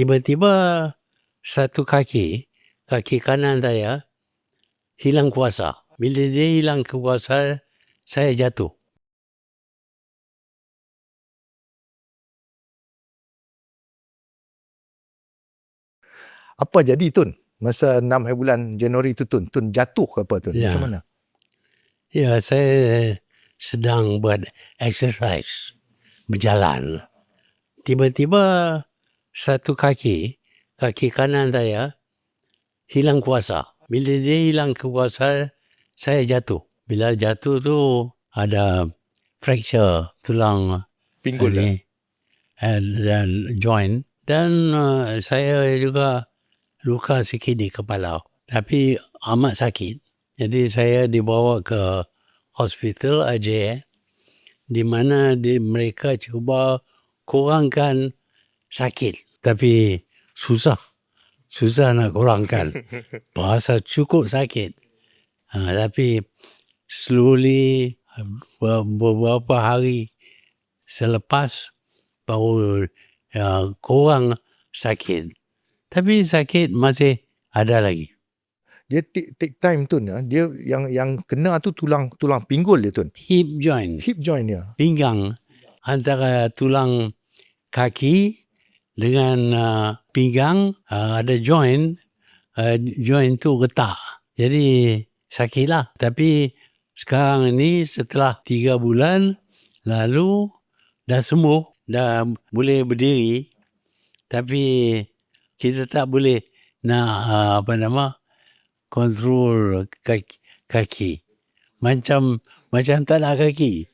tiba-tiba satu kaki kanan saya hilang kuasa. Bila dia hilang kuasa, saya jatuh. Apa jadi Tun? Masa 6 hari bulan Januari itu Tun jatuh ke apa Tun? Ya. Macam mana? Ya, saya sedang buat exercise, berjalan. Tiba-tiba satu kaki kanan saya hilang kuasa. Bila dia hilang kuasa, saya jatuh. Bila jatuh tu ada fracture tulang Pinggul ini dan joint, dan saya juga luka sikit di kepala, tapi amat sakit. Jadi saya dibawa ke hospital aja, di mana mereka cuba kurangkan sakit, tapi susah nak kurangkan. Berasa cukup sakit. Tapi slowly beberapa hari selepas baru kurang sakit. Tapi sakit masih ada lagi. Dia take time Tun ya. Dia yang kena tu tulang pinggul dia Tun. Hip joint. Hip joint dia. Pinggang antara tulang kaki dengan pinggang ada joint. Joint tu retak. Jadi sakitlah. Tapi sekarang ini setelah 3 bulan lalu dah sembuh, dah boleh berdiri. Tapi kita tak boleh nak kontrol kaki. Macam tak ada kaki.